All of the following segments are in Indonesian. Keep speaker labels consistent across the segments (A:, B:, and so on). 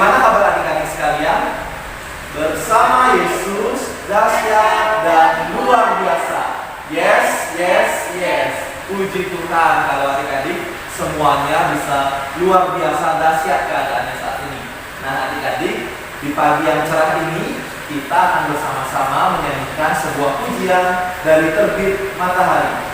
A: Gimana kabar adik-adik sekalian? Bersama Yesus dahsyat dan luar biasa. Yes, yes, yes. Puji Tuhan kalau adik-adik semuanya bisa luar biasa dahsyat keadaannya saat ini. Nah adik-adik, di pagi yang cerah ini kita akan bersama-sama menyanyikan sebuah pujian dari terbit matahari.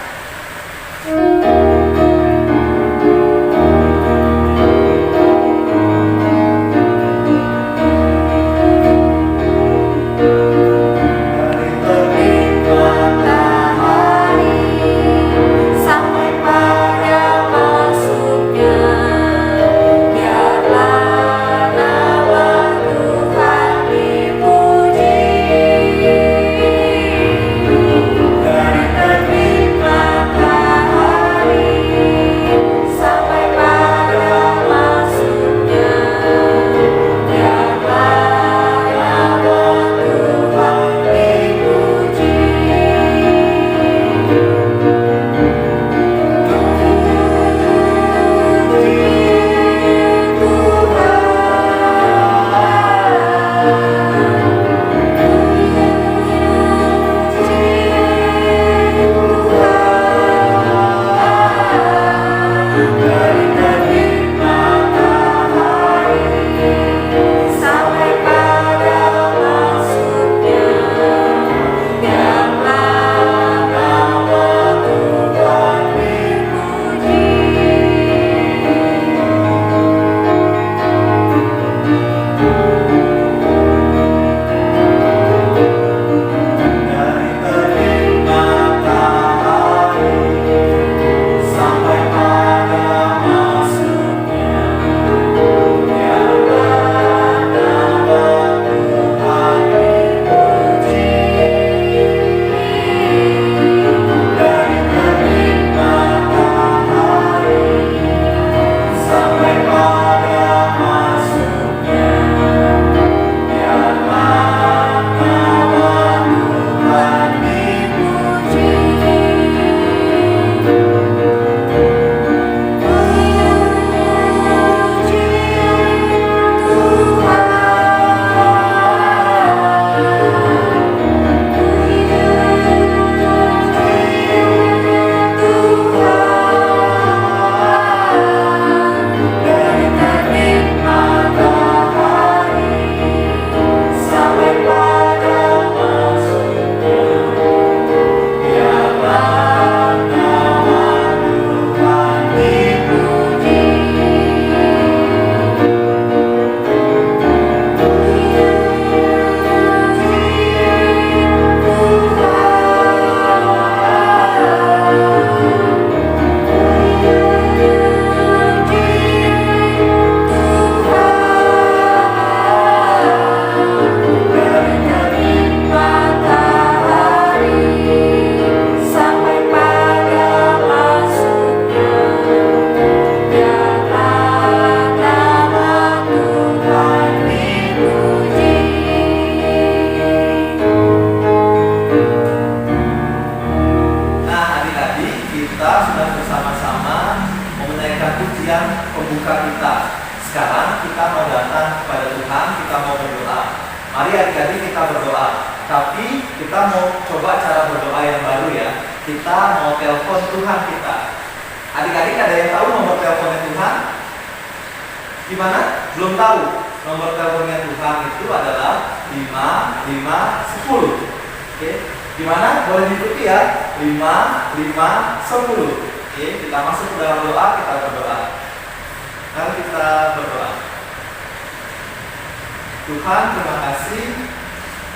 B: Tuhan, terima kasih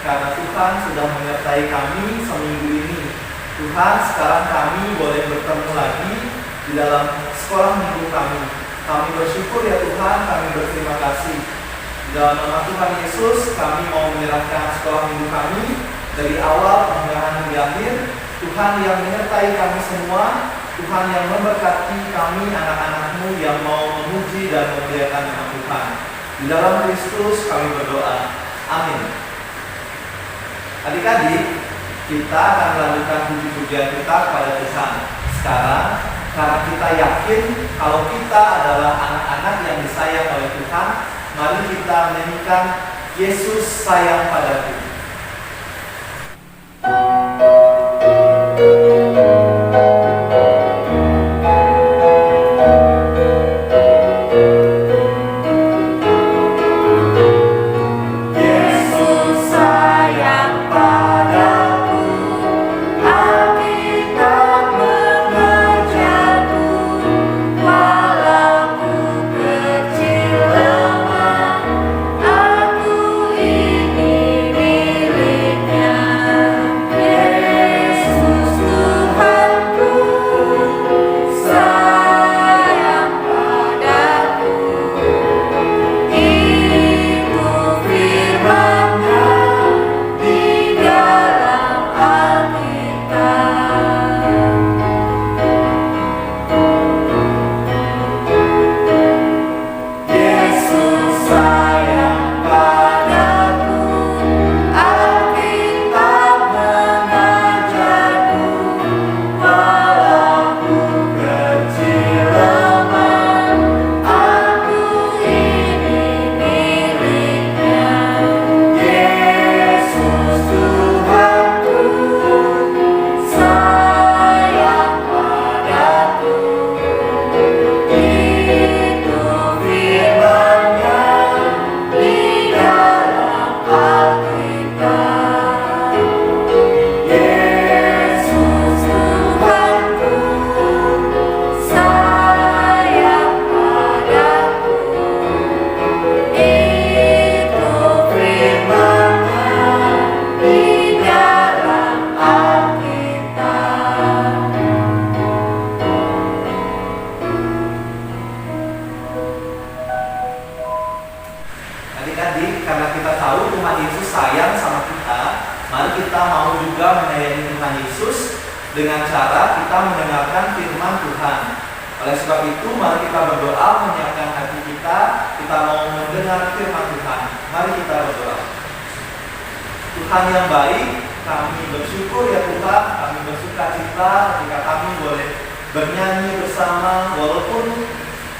B: karena Tuhan sudah menyertai kami seminggu ini. Tuhan, sekarang kami boleh bertemu lagi di dalam sekolah minggu kami. Kami bersyukur ya Tuhan, kami berterima kasih. Di dalam nama Tuhan Yesus, kami mau menyerahkan sekolah minggu kami dari awal pertengahan hingga akhir. Tuhan yang menyertai kami semua, Tuhan yang memberkati kami anak-anak-Mu yang mau memuji dan memuliakan nama Tuhan. Di dalam Kristus kami berdoa. Amin. Adik-adik, kita akan melanjutkan puji-pujian kita kepada Tuhan. Sekarang, karena kita yakin kalau kita adalah anak-anak yang disayang oleh Tuhan, Mari kita menyanyikan Yesus sayang padaku. Adik-adik, karena kita tahu Tuhan Yesus sayang sama kita, mari kita mau juga menyayangi Tuhan Yesus dengan cara kita mendengarkan firman Tuhan. Oleh sebab itu, mari kita berdoa menyiapkan hati kita mau mendengar firman Tuhan. Mari kita berdoa. Tuhan yang baik, kami bersyukur ya Tuhan, kami bersuka cita jika kami boleh bernyanyi bersama, walaupun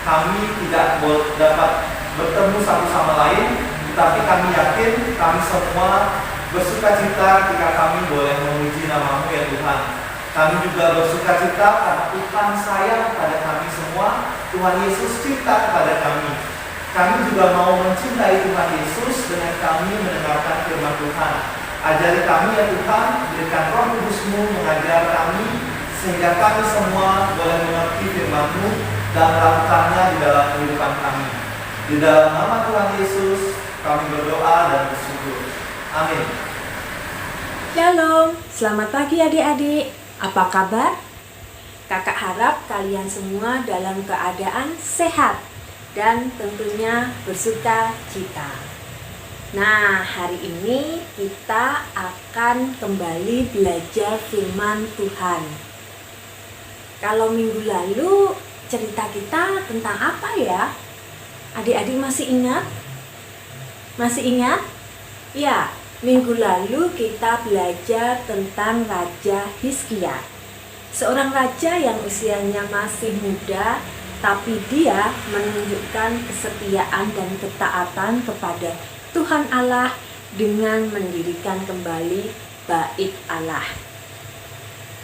B: kami tidak dapat bertemu satu sama lain, tetapi kami yakin kami semua bersuka cita ketika kami boleh memuji nama-Mu ya Tuhan. Kami juga bersuka cita karena Tuhan sayang kepada kami semua. Tuhan Yesus cinta kepada kami. Kami juga mau mencintai Tuhan Yesus dengan kami mendengarkan firman Tuhan. Ajari kami ya Tuhan, berikan Roh Kudus-Mu mengajar kami, sehingga kami semua boleh mengerti firman-Mu dan melakukannya di dalam kehidupan kami. Di dalam nama Tuhan Yesus, kami berdoa dan bersyukur. Amin.
C: Shalom, selamat pagi adik-adik. Apa kabar? Kakak harap kalian semua dalam keadaan sehat dan tentunya bersuka cita. Nah, hari ini kita akan kembali belajar firman Tuhan. Kalau minggu lalu cerita kita tentang apa ya? Adik-adik masih ingat? Masih ingat? Ya, minggu lalu kita belajar tentang Raja Hizkia. Seorang raja yang usianya masih muda, tapi dia menunjukkan kesetiaan dan ketaatan kepada Tuhan Allah dengan mendirikan kembali Bait Allah.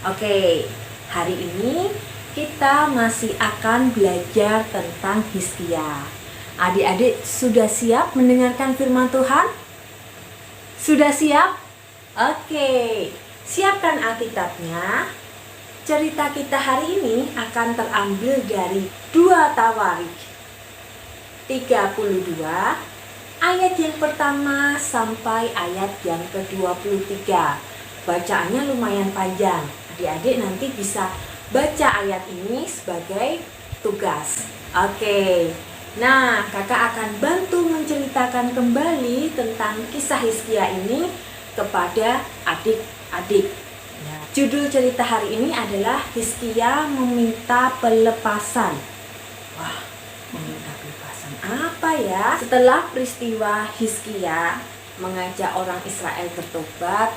C: Oke, hari ini kita masih akan belajar tentang Hizkia. Adik-adik sudah siap mendengarkan firman Tuhan? Sudah siap? Oke, siapkan Alkitabnya. Cerita kita hari ini akan terambil dari 2 Tawarikh 32 ayat yang pertama sampai ayat yang ke-23. Bacaannya lumayan panjang. Adik-adik nanti bisa baca ayat ini sebagai tugas. Oke. Nah, kakak akan bantu menceritakan kembali tentang kisah Hizkia ini kepada adik-adik. Ya, judul cerita hari ini adalah Hizkia meminta pelepasan. Wah, meminta pelepasan apa ya? Setelah peristiwa Hizkia mengajak orang Israel bertobat,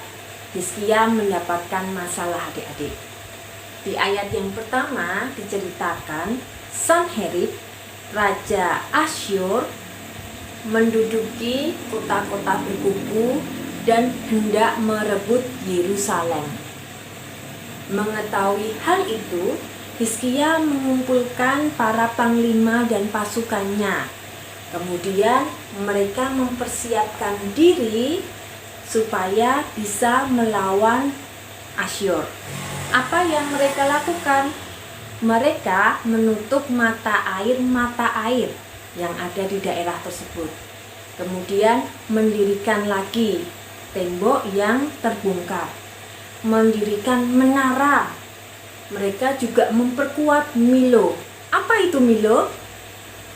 C: Hizkia mendapatkan masalah adik-adik. Di ayat yang pertama diceritakan Sanherib Raja Asyur menduduki kota-kota berkubu dan hendak merebut Yerusalem. Mengetahui hal itu, Hizkia mengumpulkan para panglima dan pasukannya. Kemudian mereka mempersiapkan diri supaya bisa melawan Asyur. Apa yang mereka lakukan? Mereka menutup mata air yang ada di daerah tersebut. Kemudian mendirikan lagi tembok yang terbongkar, mendirikan menara. Mereka juga memperkuat Milo. Apa itu Milo?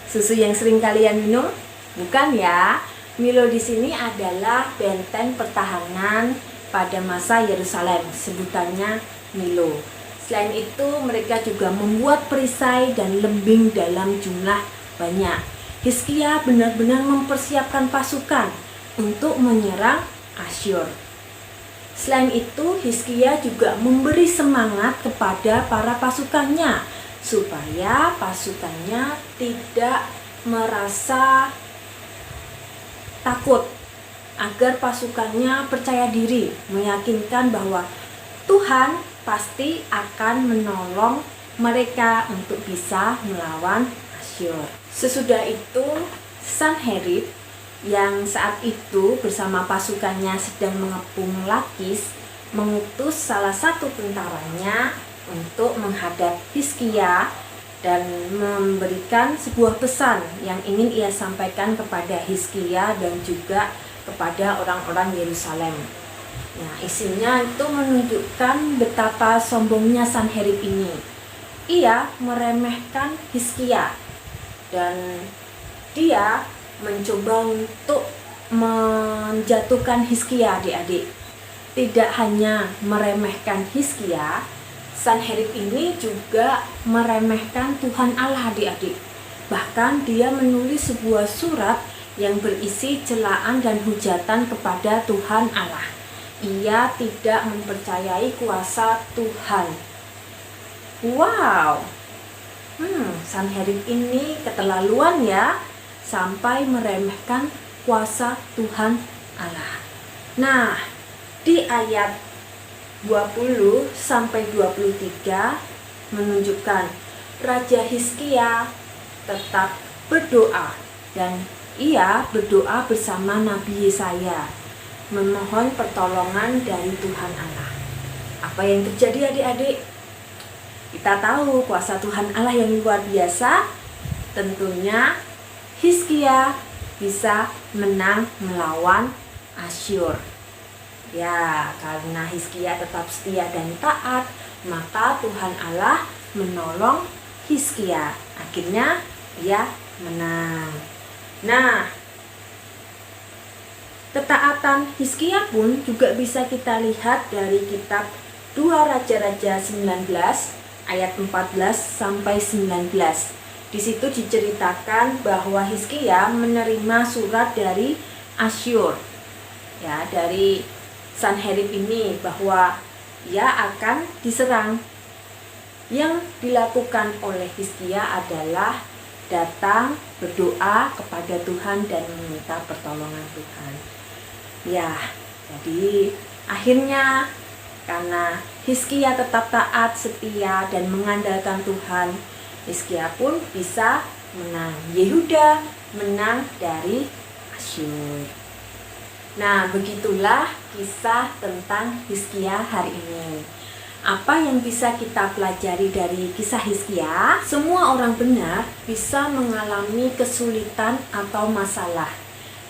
C: Susu yang sering kalian minum? Bukan ya. Milo di sini adalah benteng pertahanan pada masa Yerusalem. Sebutannya Milo. Selain itu, mereka juga membuat perisai dan lembing dalam jumlah banyak. Hizkia benar-benar mempersiapkan pasukan untuk menyerang Asyur. Selain itu, Hizkia juga memberi semangat kepada para pasukannya supaya pasukannya tidak merasa takut, agar pasukannya percaya diri, meyakinkan bahwa Tuhan pasti akan menolong mereka untuk bisa melawan Asyur. Sesudah itu, Sanherib yang saat itu bersama pasukannya sedang mengepung Lakis mengutus salah satu tentaranya untuk menghadap Hizkia dan memberikan sebuah pesan yang ingin ia sampaikan kepada Hizkia dan juga kepada orang-orang Yerusalem. Nah, isinya itu menunjukkan betapa sombongnya Sanherib ini. Ia meremehkan Hizkia dan dia mencoba untuk menjatuhkan Hizkia, adik-adik. Tidak hanya meremehkan Hizkia, Sanherib ini juga meremehkan Tuhan Allah, adik-adik. Bahkan dia menulis sebuah surat yang berisi celaan dan hujatan kepada Tuhan Allah. Ia tidak mempercayai kuasa Tuhan. Wow, Sanherib ini keterlaluan ya, sampai meremehkan kuasa Tuhan Allah. Nah, di ayat 20 sampai 23 menunjukkan Raja Hizkia tetap berdoa dan ia berdoa bersama Nabi Yesaya memohon pertolongan dari Tuhan Allah. Apa yang terjadi, adik-adik? Kita tahu kuasa Tuhan Allah yang luar biasa. Tentunya Hizkia bisa menang melawan Asyur. Ya, karena Hizkia tetap setia dan taat, maka Tuhan Allah menolong Hizkia. Akhirnya dia menang. Nah, ketaatan Hizkia pun juga bisa kita lihat dari kitab 2 Raja-Raja 19 ayat 14 sampai 19. Di situ diceritakan bahwa Hizkia menerima surat dari Asyur, ya, dari Sanherib ini, bahwa ia akan diserang. Yang dilakukan oleh Hizkia adalah datang berdoa kepada Tuhan dan meminta pertolongan Tuhan. Ya, jadi akhirnya karena Hizkia tetap taat, setia, dan mengandalkan Tuhan, Hizkia pun bisa menang. Yehuda menang dari Asyur. Nah, begitulah kisah tentang Hizkia hari ini. Apa yang bisa kita pelajari dari kisah Hizkia? Semua orang benar bisa mengalami kesulitan atau masalah.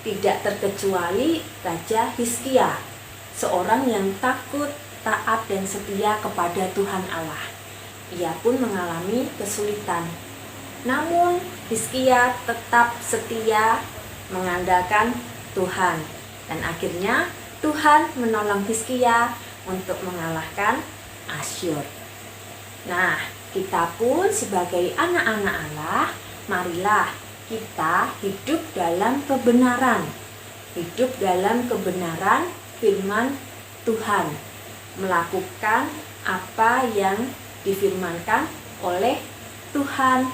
C: Tidak terkecuali Raja Hizkia, seorang yang takut, taat, dan setia kepada Tuhan Allah. Ia pun mengalami kesulitan. Namun Hizkia tetap setia mengandalkan Tuhan. Dan akhirnya Tuhan menolong Hizkia untuk mengalahkan Asyur. Nah, kita pun sebagai anak-anak Allah, marilah kita hidup dalam kebenaran. Hidup dalam kebenaran firman Tuhan. Melakukan apa yang difirmankan oleh Tuhan.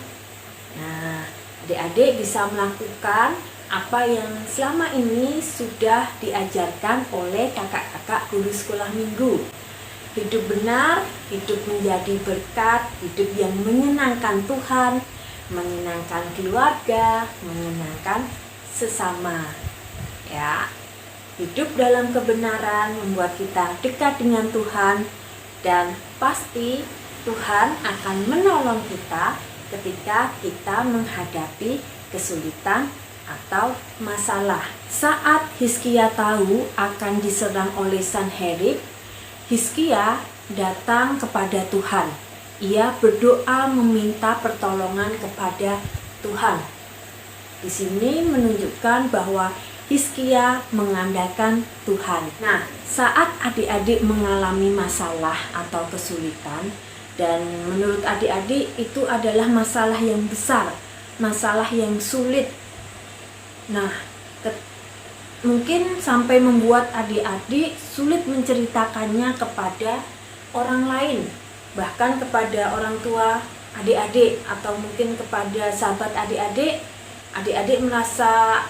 C: Nah, adik-adik bisa melakukan apa yang selama ini sudah diajarkan oleh kakak-kakak guru sekolah minggu. Hidup benar, hidup menjadi berkat, hidup yang menyenangkan Tuhan, menyenangkan keluarga, menyenangkan sesama. Ya, hidup dalam kebenaran membuat kita dekat dengan Tuhan, dan pasti Tuhan akan menolong kita ketika kita menghadapi kesulitan atau masalah. Saat Hizkia tahu akan diserang oleh Sanherib, Hizkia datang kepada Tuhan. Ia berdoa meminta pertolongan kepada Tuhan. Di sini menunjukkan bahwa Hizkia mengandalkan Tuhan. Nah, saat adik-adik mengalami masalah atau kesulitan, dan menurut adik-adik itu adalah masalah yang besar, masalah yang sulit. Nah, mungkin sampai membuat adik-adik sulit menceritakannya kepada orang lain, bahkan kepada orang tua adik-adik, atau mungkin kepada sahabat adik-adik. Adik-adik merasa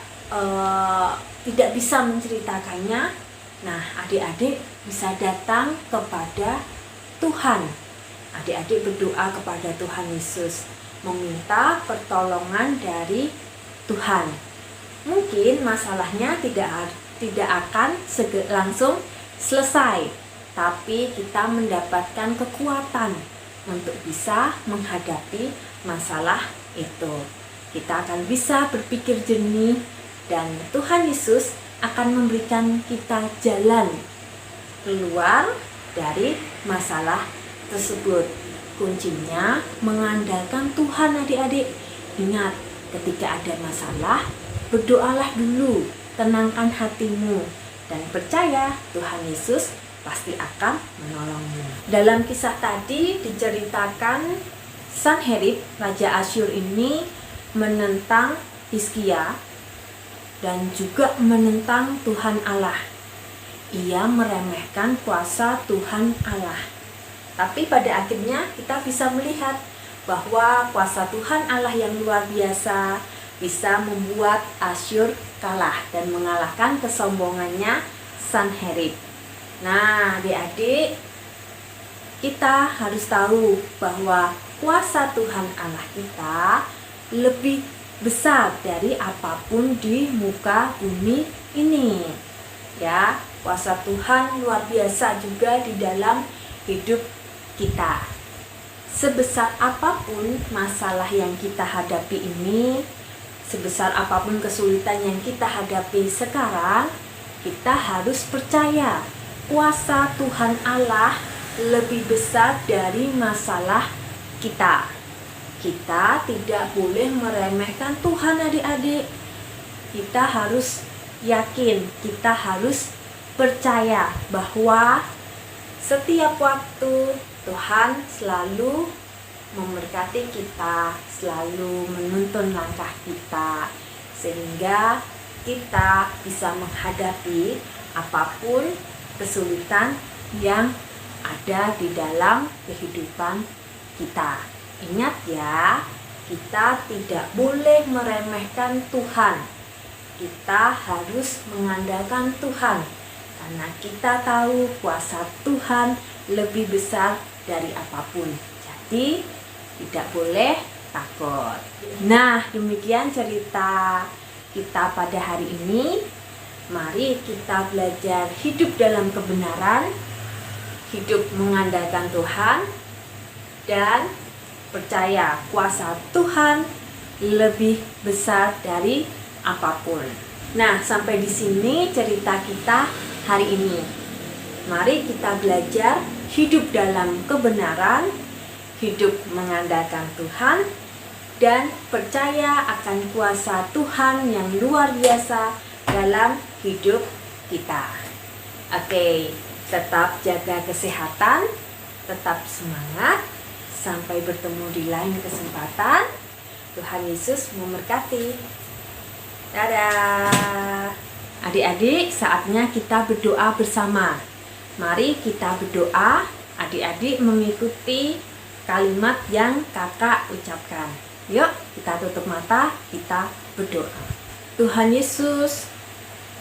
C: tidak bisa menceritakannya. Nah, adik-adik bisa datang kepada Tuhan. Adik-adik berdoa kepada Tuhan Yesus, meminta pertolongan dari Tuhan. Mungkin masalahnya tidak akan langsung selesai, tapi kita mendapatkan kekuatan untuk bisa menghadapi masalah itu. Kita akan bisa berpikir jernih, dan Tuhan Yesus akan memberikan kita jalan keluar dari masalah tersebut. Kuncinya mengandalkan Tuhan, adik-adik. Ingat, ketika ada masalah, berdoalah dulu, tenangkan hatimu, dan percaya Tuhan Yesus pasti akan menolongmu. Dalam kisah tadi diceritakan Sanherib, Raja Asyur ini menentang Hizkia dan juga menentang Tuhan Allah. Ia meremehkan kuasa Tuhan Allah. Tapi pada akhirnya kita bisa melihat bahwa kuasa Tuhan Allah yang luar biasa bisa membuat Asyur kalah dan mengalahkan kesombongannya Sanherib. Nah, adik-adik, kita harus tahu bahwa kuasa Tuhan Allah kita lebih besar dari apapun di muka bumi ini. Ya, kuasa Tuhan luar biasa juga di dalam hidup kita. Sebesar apapun masalah yang kita hadapi ini, sebesar apapun kesulitan yang kita hadapi sekarang, kita harus percaya kuasa Tuhan Allah lebih besar dari masalah kita. Kita tidak boleh meremehkan Tuhan, adik-adik. Kita harus yakin, kita harus percaya bahwa setiap waktu Tuhan selalu memberkati kita, selalu menuntun langkah kita, sehingga kita bisa menghadapi apapun kesulitan yang ada di dalam kehidupan kita. Ingat ya, kita tidak boleh meremehkan Tuhan. Kita harus mengandalkan Tuhan, karena kita tahu kuasa Tuhan lebih besar dari apapun. Jadi tidak boleh takut. Nah, demikian cerita kita pada hari ini. Mari kita belajar hidup dalam kebenaran, hidup mengandalkan Tuhan, dan percaya kuasa Tuhan lebih besar dari apapun. Nah, sampai di sini cerita kita hari ini. Mari kita belajar hidup dalam kebenaran, hidup mengandalkan Tuhan, dan percaya akan kuasa Tuhan yang luar biasa dalam hidup kita. Oke, tetap jaga kesehatan, tetap semangat. Sampai bertemu di lain kesempatan. Tuhan Yesus memberkati. Dadah. Adik-adik, saatnya kita berdoa bersama. Mari kita berdoa. Adik-adik mengikuti kalimat yang kakak ucapkan. Yuk, kita tutup mata, kita berdoa. Tuhan Yesus,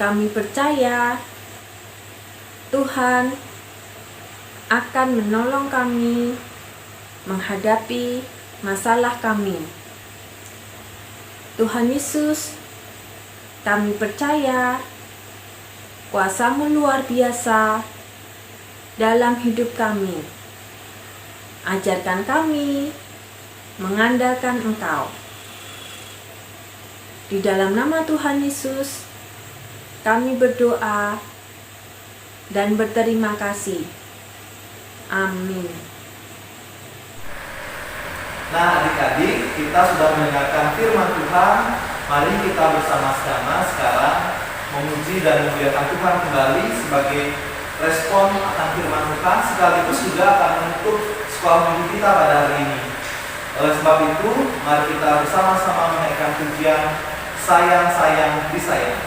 C: kami percaya Tuhan akan menolong kami menghadapi masalah kami. Tuhan Yesus, kami percaya kuasa-Mu luar biasa dalam hidup kami. Ajarkan kami mengandalkan Engkau. Di dalam nama Tuhan Yesus, kami berdoa dan berterima kasih. Amin.
B: Nah, adik-adik, kita sudah mendengarkan firman Tuhan. Mari kita bersama-sama sekarang memuji dan memuliakan Tuhan kembali sebagai respon akan firman Tuhan, sekaligus juga akan menutup sekolah minggu kita pada hari ini. Oleh sebab itu, mari kita bersama-sama menaikkan pujian Sayang Sayang Disayang.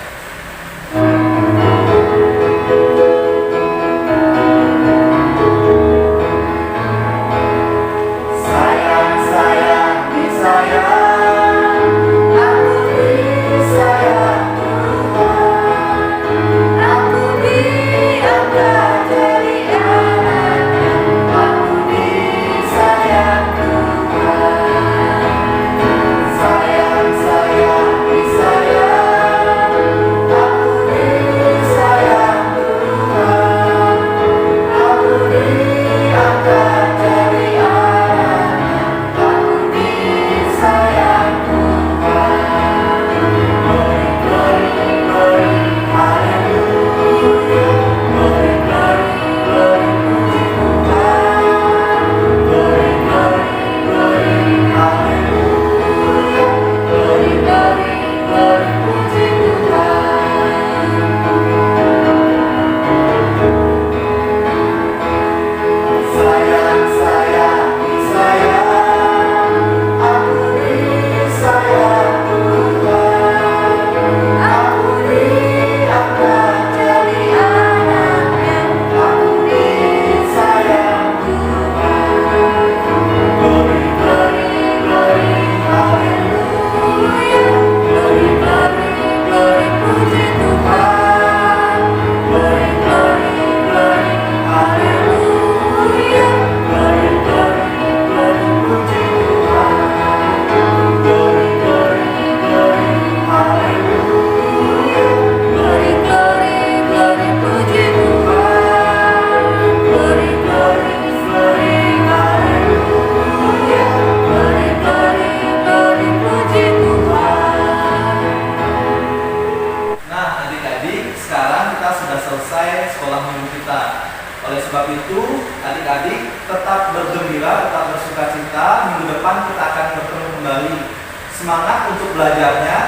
B: Semangat untuk belajarnya.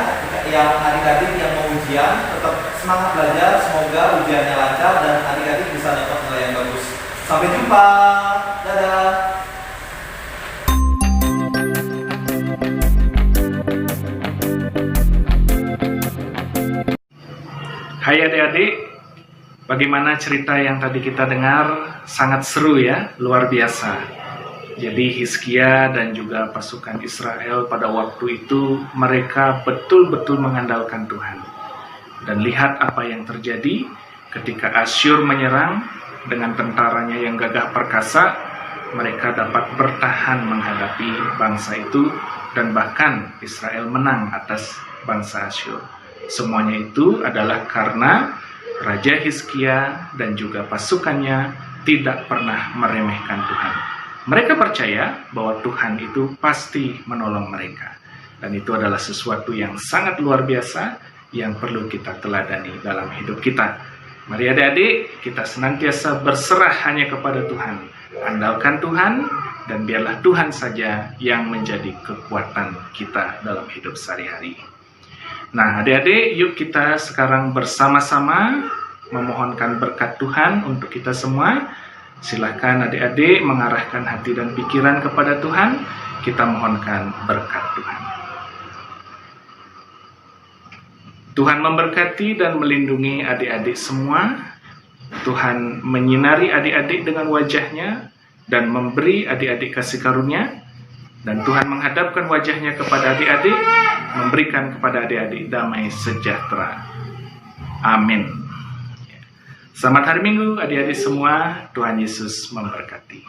B: Yang adik-adik yang mau ujian tetap semangat belajar, semoga ujiannya lancar dan adik-adik bisa dapat nilai yang bagus. Sampai jumpa, dadah.
D: Hai adik-adik, bagaimana cerita yang tadi kita dengar? Sangat seru ya, luar biasa. Jadi Hizkia dan juga pasukan Israel pada waktu itu mereka betul-betul mengandalkan Tuhan. Dan lihat apa yang terjadi ketika Asyur menyerang dengan tentaranya yang gagah perkasa, mereka dapat bertahan menghadapi bangsa itu dan bahkan Israel menang atas bangsa Asyur. Semuanya itu adalah karena Raja Hizkia dan juga pasukannya tidak pernah meremehkan Tuhan. Mereka percaya bahwa Tuhan itu pasti menolong mereka. Dan itu adalah sesuatu yang sangat luar biasa yang perlu kita teladani dalam hidup kita. Mari adik-adik, kita senantiasa berserah hanya kepada Tuhan. Andalkan Tuhan, dan biarlah Tuhan saja yang menjadi kekuatan kita dalam hidup sehari-hari. Nah adik-adik, yuk kita sekarang bersama-sama memohonkan berkat Tuhan untuk kita semua. Silahkan adik-adik mengarahkan hati dan pikiran kepada Tuhan. Kita mohonkan berkat Tuhan. Tuhan memberkati dan melindungi adik-adik semua. Tuhan menyinari adik-adik dengan wajahnya dan memberi adik-adik kasih karunia. Dan Tuhan menghadapkan wajahnya kepada adik-adik, memberikan kepada adik-adik damai sejahtera. Amin. Selamat hari Minggu adik-adik semua, Tuhan Yesus memberkati.